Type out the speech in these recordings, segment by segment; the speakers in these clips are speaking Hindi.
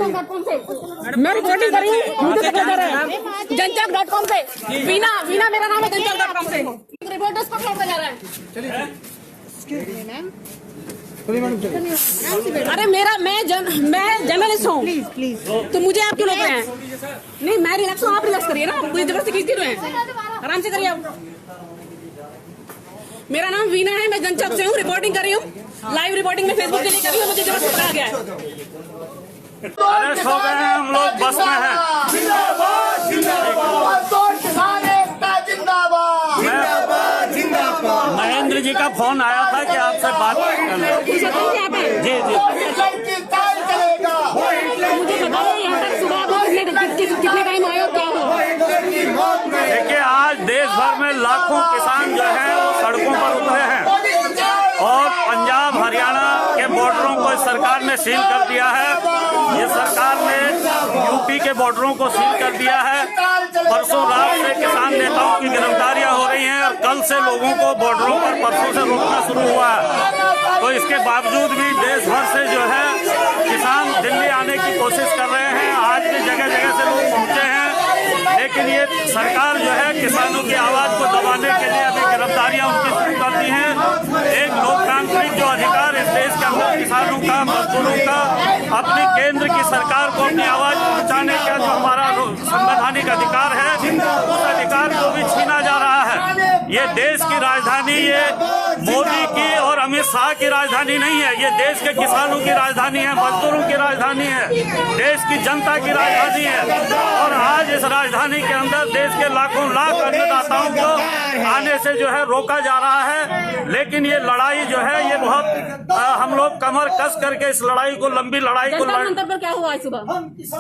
जनचौक.com से मैं रिपोर्टिंग कर रही हूँ, मुझे पता चल रहा है जनचौक.com पे वीना मेरा नाम है जनचौक.com से रिपोर्टर्स को छोड़कर जा रहा है। अरे मैं जर्नलिस्ट हूँ, तो मुझे आप क्यों रोक रहे हैं? नहीं मैं रिलैक्स हूँ, आप रिलैक्स करिए ना, मुझे जबरदस्ती खींच रहे हैं, आराम से करिए आप। मेरा नाम वीना है, मैं जनचौक से हूँ, रिपोर्टिंग कर रही हूँ, लाइव रिपोर्टिंग में फेसबुक के लिए कर रही हूँ, मुझे जबरदस्ती पकड़ा गया है। अरेस्ट हो गए हैं हम लोग, बस में हैं। महेंद्र जी का फोन आया था कि आपसे बात करना। जी कितने टाइम आए हो, क्या हो? देखिए आज देश भर में लाखों किसान जो है वो सड़कों पर उतरे हैं और पंजाब हरियाणा के बॉर्डरों को इस सरकार ने सील कर दिया है। ये सरकार ने यूपी के बॉर्डरों को सील कर दिया है। परसों रात से किसान नेताओं की गिरफ्तारियां हो रही हैं और कल से लोगों को बॉर्डरों पर परसों से रोकना शुरू हुआ है। तो इसके बावजूद भी देश भर से जो है किसान दिल्ली आने की कोशिश कर रहे हैं। आज भी जगह जगह से लोग पहुंचे हैं, लेकिन ये सरकार जो है किसानों की आवाज को दबाने के लिए अभी गिरफ्तारियां उनकी शुरू कर दी हैं। एक लोकतांत्रिक जो अधिकार इस देश के अंदर किसानों का, मजदूरों का, अपनी केंद्र की सरकार को अपनी आवाज पहुंचाने का जो हमारा संवैधानिक अधिकार है, उस अधिकार को भी छीना जा रहा है। ये देश की राजधानी, ये मोदी की और अमित शाह की राजधानी नहीं है, ये देश के किसानों की राजधानी है, मजदूरों की राजधानी है, देश की जनता की राजधानी है। और आज इस राजधानी के अंदर देश के लाखों लाख अन्नदाताओं को आने से जो है रोका जा रहा है। लेकिन ये लड़ाई जो है ये बहुत हम लोग कमर कस करके इस लड़ाई को, लंबी लड़ाई को जंतर मंतर पर क्या हुआ आज सुबह?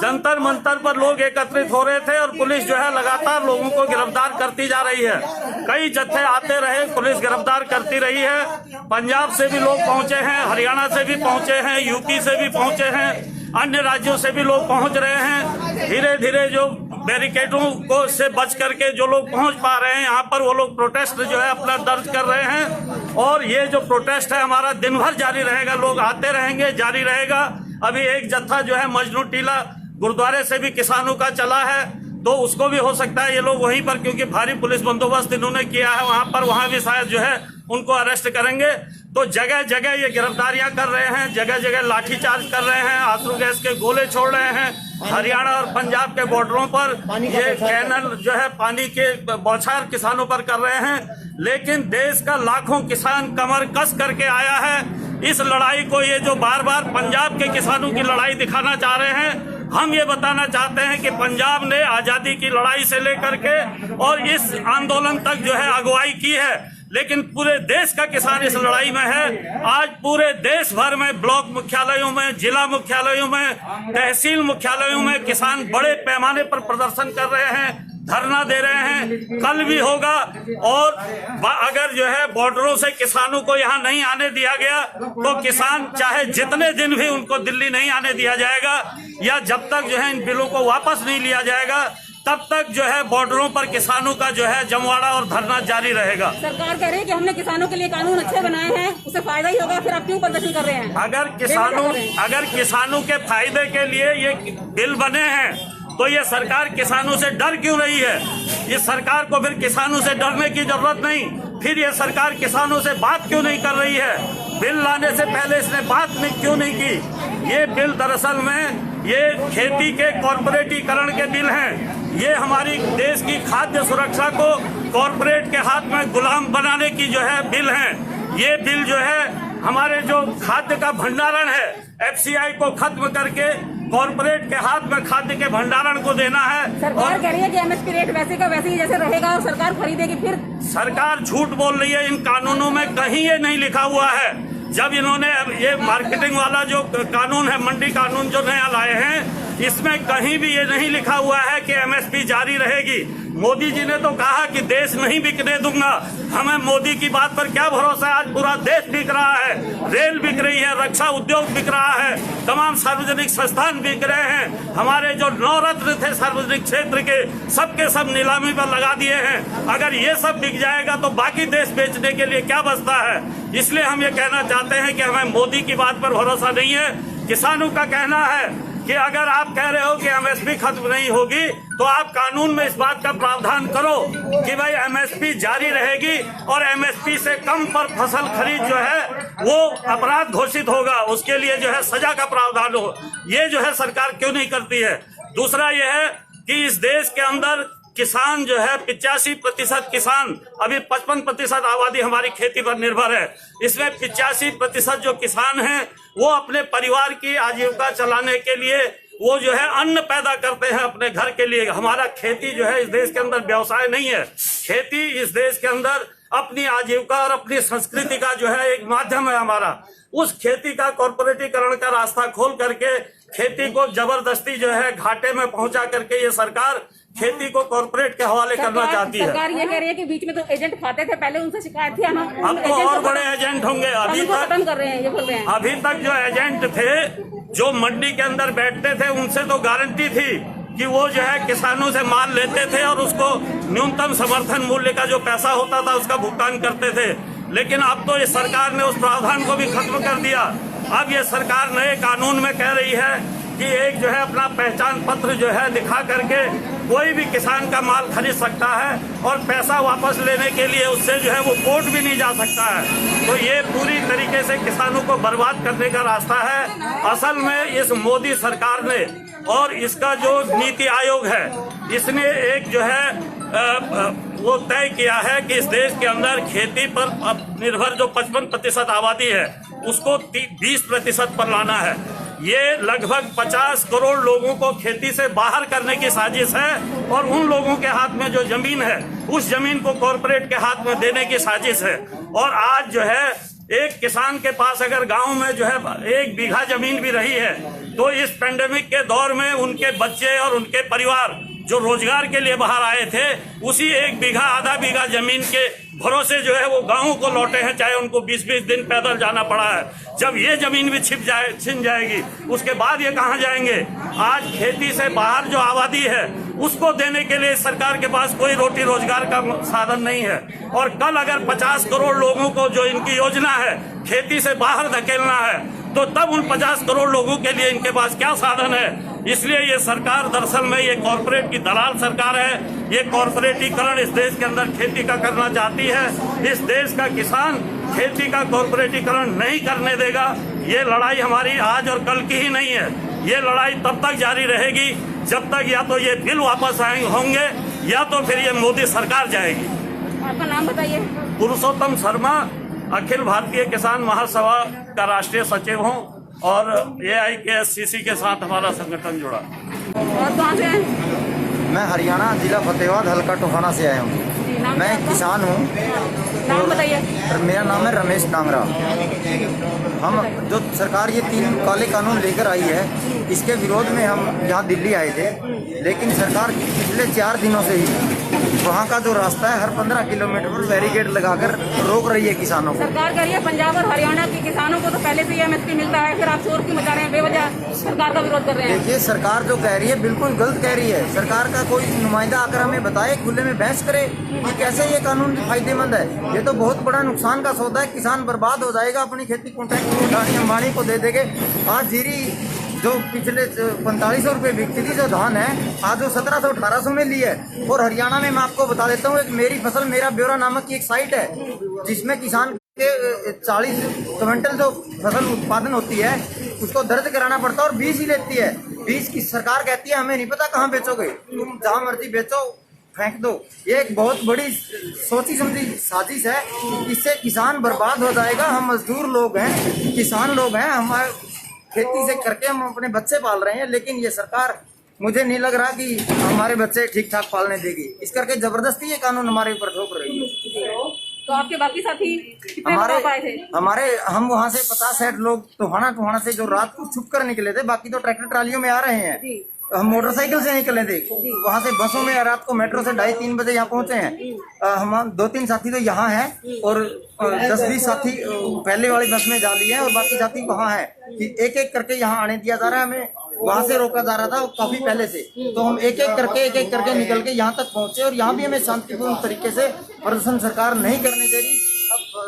जंतर मंतर पर लोग एकत्रित हो रहे थे और पुलिस जो है लगातार लोगों को गिरफ्तार करती जा रही है। कई जत्थे आते रहे, पुलिस गिरफ्तार करती रही है। पंजाब से भी लोग पहुंचे हैं, हरियाणा से भी पहुंचे हैं, यूपी से भी पहुंचे हैं, अन्य राज्यों से भी लोग पहुंच रहे हैं। धीरे धीरे जो बैरिकेडों को से बच करके जो लोग पहुंच पा रहे हैं यहाँ पर, वो लोग प्रोटेस्ट जो है अपना दर्ज कर रहे हैं। और ये जो प्रोटेस्ट है हमारा दिन भर जारी रहेगा, लोग आते रहेंगे, जारी रहेगा। अभी एक जत्था जो है मजनू टीला गुरुद्वारे से भी किसानों का चला है, तो उसको भी हो सकता है ये लोग वहीं पर, क्योंकि भारी पुलिस बंदोबस्त इन्होंने किया है वहां पर, वहां भी शायद जो है उनको अरेस्ट करेंगे। तो जगह जगह ये गिरफ्तारियां कर रहे हैं, जगह जगह लाठीचार्ज कर रहे हैं, आंसू गैस के गोले छोड़ रहे हैं। हरियाणा और पंजाब के बॉर्डरों पर ये कैनल जो है पानी के बौछार किसानों पर कर रहे हैं। लेकिन देश का लाखों किसान कमर कस करके आया है इस लड़ाई को। ये जो बार बार पंजाब के किसानों की लड़ाई दिखाना चाह रहे हैं, हम ये बताना चाहते हैं कि पंजाब ने आजादी की लड़ाई से लेकर के और इस आंदोलन तक जो है अगुवाई की है, लेकिन पूरे देश का किसान इस लड़ाई में है। आज पूरे देश भर में ब्लॉक मुख्यालयों में, जिला मुख्यालयों में, तहसील मुख्यालयों में किसान बड़े पैमाने पर प्रदर्शन कर रहे हैं, धरना दे रहे हैं, कल भी होगा। और अगर जो है बॉर्डरों से किसानों को यहाँ नहीं आने दिया गया तो किसान चाहे जितने दिन भी उनको दिल्ली नहीं आने दिया जाएगा, या जब तक जो है इन बिलों को वापस नहीं लिया जाएगा, तब तक जो है बॉर्डरों पर किसानों का जो है जमवाड़ा और धरना जारी रहेगा। सरकार कह रही है कि हमने किसानों के लिए कानून अच्छे बनाए हैं, उससे फायदा ही होगा, फिर आप क्यों प्रदर्शन कर रहे हैं? अगर किसानों के फायदे के लिए ये बिल बने हैं तो ये सरकार किसानों से डर क्यों रही है? इस सरकार को फिर किसानों से डरने की जरूरत नहीं। फिर ये सरकार किसानों से बात क्यों नहीं कर रही है? बिल लाने से पहले इसने बात क्यों नहीं की? ये बिल दरअसल में ये खेती के कॉर्पोरेटीकरण के बिल हैं। ये हमारी देश की खाद्य सुरक्षा को कॉर्पोरेट के हाथ में गुलाम बनाने की जो है बिल हैं। ये बिल जो है हमारे जो खाद्य का भंडारण है, FCI को खत्म करके कॉर्पोरेट के हाथ में खाद्य के भंडारण को देना है। सरकार कह रही है कि MSP रेट वैसे का वैसे ही जैसे रहेगा और सरकार खरीदेगी। फिर सरकार झूठ बोल रही है। इन कानूनों में कहीं ये नहीं लिखा हुआ है। जब इन्होंने ये मार्केटिंग वाला जो कानून है, मंडी कानून जो नया लाए हैं, इसमें कहीं भी ये नहीं लिखा हुआ है कि MSP जारी रहेगी। मोदी जी ने तो कहा कि देश नहीं बिकने दूंगा। हमें मोदी की बात पर क्या भरोसा है? आज पूरा देश बिक रहा है, रेल बिक रही है, रक्षा उद्योग बिक रहा है, तमाम सार्वजनिक संस्थान बिक रहे हैं। हमारे जो 9 रत्न थे सार्वजनिक क्षेत्र के, सबके सब नीलामी पर लगा दिए हैं। अगर ये सब बिक जाएगा तो बाकी देश बेचने के लिए क्या बचता है? इसलिए हम ये कहना चाहते हैं कि हमें मोदी की बात पर भरोसा नहीं है। किसानों का कहना है कि अगर आप कह रहे हो कि एमएसपी खत्म नहीं होगी तो आप कानून में इस बात का प्रावधान करो कि भाई एमएसपी जारी रहेगी और एमएसपी से कम पर फसल खरीद जो है वो अपराध घोषित होगा, उसके लिए जो है सजा का प्रावधान हो। ये जो है सरकार क्यों नहीं करती है। दूसरा ये है कि इस देश के अंदर किसान जो है 85% किसान, अभी 55% आबादी हमारी खेती पर निर्भर है। इसमें 85% जो किसान हैं वो अपने परिवार की आजीविका चलाने के लिए वो जो है अन्न पैदा करते हैं अपने घर के लिए। हमारा खेती जो है इस देश के अंदर व्यवसाय नहीं है, खेती इस देश के अंदर अपनी आजीविका और अपनी संस्कृति का जो है एक माध्यम है हमारा। उस खेती का कॉर्पोरेटीकरण का रास्ता खोल करके खेती को जबरदस्ती जो है घाटे में पहुंचा करके ये सरकार खेती को कॉर्पोरेट के हवाले करना चाहती है। सरकार ये कह रही है कि बीच में तो एजेंट खाते थे, पहले उनसे शिकायत थी, अब तो और बड़े एजेंट होंगे। अभी तक खत्म कर रहे हैं, ये बोल रहे हैं। अभी तक जो एजेंट थे जो मंडी के अंदर बैठते थे उनसे तो गारंटी थी कि वो जो है किसानों से माल लेते थे और उसको न्यूनतम समर्थन मूल्य का जो पैसा होता था उसका भुगतान करते थे। लेकिन अब तो इस सरकार ने उस प्रावधान को भी खत्म कर दिया। अब ये सरकार नए कानून में कह रही है कि एक जो है अपना पहचान पत्र जो है दिखा करके कोई भी किसान का माल खरीद सकता है और पैसा वापस लेने के लिए उससे जो है वो कोर्ट भी नहीं जा सकता है। तो ये पूरी तरीके से किसानों को बर्बाद करने का रास्ता है। असल में इस मोदी सरकार ने और इसका जो नीति आयोग है इसने एक जो है वो तय किया है कि इस देश के अंदर खेती पर निर्भर जो 55% आबादी है उसको 20% पर लाना है। ये लगभग 50 करोड़ लोगों को खेती से बाहर करने की साजिश है और उन लोगों के हाथ में जो जमीन है उस जमीन को कॉर्पोरेट के हाथ में देने की साजिश है। और आज जो है एक किसान के पास अगर गांव में जो है 1 बीघा जमीन भी रही है तो इस पेंडेमिक के दौर में उनके बच्चे और उनके परिवार जो रोजगार के लिए बाहर आए थे उसी 1 बीघा आधा बीघा जमीन के भरोसे जो है वो गाँव को लौटे हैं, चाहे उनको 20-20 दिन पैदल जाना पड़ा है। जब ये जमीन भी छिन जाएगी उसके बाद ये कहाँ जाएंगे। आज खेती से बाहर जो आबादी है उसको देने के लिए सरकार के पास कोई रोटी रोजगार का साधन नहीं है। और कल अगर 50 करोड़ लोगों को जो इनकी योजना है खेती से बाहर धकेलना है तो तब उन 50 करोड़ लोगों के लिए इनके पास क्या साधन है। इसलिए ये सरकार दरअसल में ये कॉर्पोरेट की दलाल सरकार है। ये कॉर्पोरेटीकरण इस देश के अंदर खेती का करना चाहती है। इस देश का किसान खेती का कॉर्पोरेटीकरण नहीं करने देगा। ये लड़ाई हमारी आज और कल की ही नहीं है, ये लड़ाई तब तक जारी रहेगी जब तक या तो ये बिल वापस होंगे या तो फिर ये मोदी सरकार जाएगी। आपका नाम बताइए। पुरुषोत्तम शर्मा, अखिल भारतीय किसान महासभा का राष्ट्रीय सचिव हूँ और AIKSCC के साथ हमारा संगठन जुड़ा। और कहाँ से हैं? मैं हरियाणा जिला फतेहाबाद हल्का टोहाना से आया हूँ। मैं किसान हूँ। नाम बताइए। मेरा नाम है रमेश डांगरा। हम जो सरकार ये 3 काले कानून लेकर आई है इसके विरोध में हम यहाँ दिल्ली आए थे, लेकिन सरकार पिछले 4 दिनों से ही वहाँ का जो रास्ता है हर 15 किलोमीटर पर बैरिकेड लगाकर रोक रही है किसानों को। सरकार कह रही है पंजाब और हरियाणा के किसानों को तो पहले से MSP मिलता है, फिर आप शोर क्यों मचा रहे हैं, बेवजह सरकार का विरोध कर रहे हैं। देखिए, सरकार जो कह रही है बिल्कुल गलत कह रही है। सरकार का कोई नुमाइंदा आकर हमें बताए, खुले में बहस करे कि कैसे ये कानून फायदेमंद है। ये तो बहुत बड़ा नुकसान का सौदा है। किसान बर्बाद हो जाएगा, अपनी खेती कॉन्ट्रैक्ट अडानी अंबानी को दे देंगे। आज जीरी जो पिछले 4500 रुपये बिकती थी जो धान है आज वो 1700-1800 में ली है। और हरियाणा में मैं आपको बता देता हूँ, एक मेरी फसल मेरा ब्यौरा नामक की एक साइट है जिसमें किसान के 40 क्विंटल जो फसल उत्पादन होती है उसको दर्ज कराना पड़ता है और बीज ही लेती है। बीज की सरकार कहती है हमें नहीं पता कहाँ बेचोगे, तुम जहाँ मर्जी बेचो, फेंक दो। ये एक बहुत बड़ी सोची समझी साजिश है। इससे किसान बर्बाद हो जाएगा। हम मजदूर लोग हैं, किसान लोग हैं, हमारे खेती से करके हम अपने बच्चे पाल रहे हैं, लेकिन ये सरकार मुझे नहीं लग रहा कि हमारे बच्चे ठीक ठाक पालने देगी। इस करके जबरदस्ती ये कानून हमारे ऊपर थोप रही है। तो आपके बाकी साथी कितने लोग आए थे? हम वहाँ से 50-60 लोग टोहाना से जो रात को छुप कर निकले थे, बाकी तो ट्रैक्टर ट्रालियों में आ रहे हैं। हम मोटरसाइकिल से निकले थे, वहाँ से बसों में रात को मेट्रो से 2:30-3 बजे यहाँ पहुँचे हैं। हम 2-3 साथी तो यहाँ हैं और 10-20 साथी पहले वाली बस में जा लिए हैं और बाकी साथी वहाँ हैं कि एक-एक करके यहाँ आने दिया जा रहा है। हमें वहाँ से रोका जा रहा था काफी पहले से, तो हम एक-एक करके निकल के यहाँ तक पहुँचे और यहाँ भी हमें शांतिपूर्ण तरीके से प्रदर्शन सरकार नहीं करने दे रही।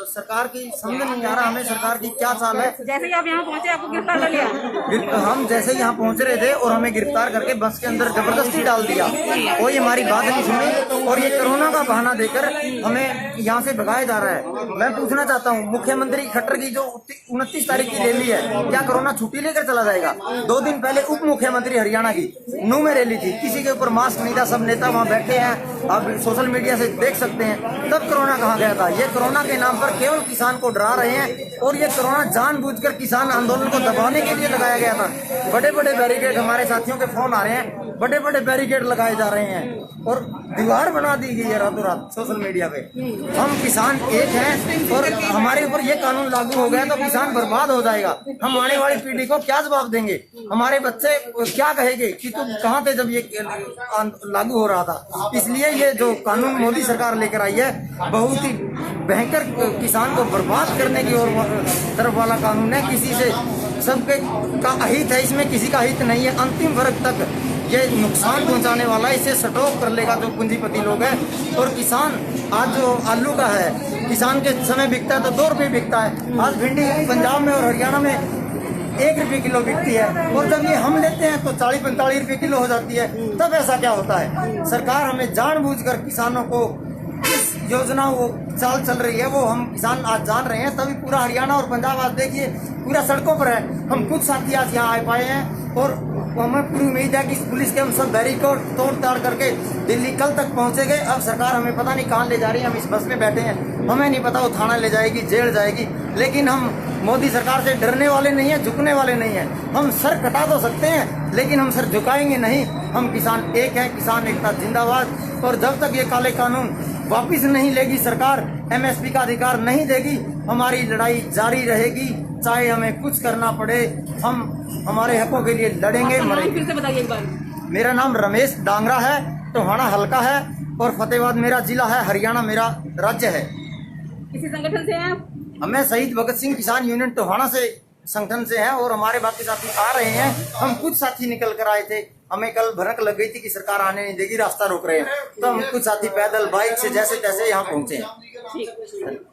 सरकार की समझ नहीं आ रहा हमें, सरकार की क्या चाल है। जैसे ही आप यहाँ पहुंचे आपको गिरफ्तार कर लिया। हम जैसे यहाँ पहुंच रहे थे और हमें गिरफ्तार करके बस के अंदर जबरदस्ती डाल दिया, कोई हमारी बात नहीं सुनी और ये कोरोना का बहाना देकर हमें यहाँ से भगाया जा रहा है। मैं पूछना चाहता हूँ, मुख्यमंत्री खट्टर की जो 29 तारीख की रैली है, क्या कोरोना छुट्टी लेकर चला जाएगा? 2 दिन पहले उप मुख्यमंत्री हरियाणा की नू में रैली थी, किसी के ऊपर मास्क नहीं था, सब नेता वहाँ बैठे हैं, आप सोशल मीडिया से देख सकते हैं। तब कोरोना कहाँ गया था? ये कोरोना के नाम पर केवल किसान को डरा रहे हैं और ये कोरोना जानबूझकर किसान आंदोलन को दबाने के लिए लगाया गया था। बड़े बड़े बैरिकेड, हमारे साथियों के फोन आ रहे हैं, बड़े बड़े बैरिकेड लगाए जा रहे हैं और दीवार बना दी गई है रातों रात सोशल मीडिया पे। हम किसान एक हैं और हमारे ऊपर ये कानून लागू हो गया तो किसान बर्बाद हो जाएगा। हम आने वाली पीढ़ी को क्या जवाब देंगे? हमारे बच्चे क्या कहेंगे कि तुम कहाँ थे जब ये लागू हो रहा था? इसलिए ये जो कानून मोदी सरकार लेकर आई है बहुत ही भयंकर किसान को बर्बाद करने की ओर तरफ वाला कानून है। किसी से सबके का अहित है, इसमें किसी का हित नहीं है। अंतिम वर्ग तक ये नुकसान पहुंचाने वाला है, इसे सट ऑफ कर लेगा जो पूंजीपति लोग हैं। और किसान आज जो आलू का है, किसान के समय बिकता है तो 2 रुपये बिकता है, आज भिंडी पंजाब में और हरियाणा में 1 रुपये किलो बिकती है और जब ये हम लेते हैं तो 40-45 रुपये किलो हो जाती है। तब ऐसा क्या होता है? सरकार हमें जानबूझकर किसानों को इस योजना वो चाल चल रही है वो हम किसान आज जान रहे हैं, तभी पूरा हरियाणा और पंजाब आज देखिए पूरा सड़कों पर है। हम कुछ साथी आज यहाँ आ पाए हैं और हमें पूरी उम्मीद है कि पुलिस के हम सब बैरिकेड तोड़ ताड़ करके दिल्ली कल तक पहुंचेंगे। अब सरकार हमें पता नहीं कहाँ ले जा रही है, हम इस बस में बैठे हैं, हमें नहीं पता वो थाना ले जाएगी, जेल जाएगी, लेकिन हम मोदी सरकार से डरने वाले नहीं है, झुकने वाले नहीं है। हम सर कटा तो सकते हैं लेकिन हम सर झुकाएंगे नहीं। हम किसान एक हैं, किसान एकता जिंदाबाद। और जब तक ये काले कानून वापिस नहीं लेगी सरकार, MSP का अधिकार नहीं देगी, हमारी लड़ाई जारी रहेगी। चाहे हमें कुछ करना पड़े, हम हमारे हकों के लिए लड़ेंगे, मरेंगे। फिर से बताइए एक बार। मेरा नाम रमेश डांगरा है, टोहाना हल्का है और फतेहाबाद मेरा जिला है, हरियाणा मेरा राज्य है। किसी संगठन से हैं आप? हमें शहीद भगत सिंह किसान यूनियन टोहाना से संगठन से हैं और हमारे बाकी साथी आ रहे हैं। हम कुछ साथी निकल कर आए थे, हमें कल भनक लग गई थी कि सरकार आने नहीं देगी, रास्ता रोक रहे हैं, तो हम कुछ साथी पैदल बाइक से जैसे तैसे यहाँ पहुंचे हैं। ठीक।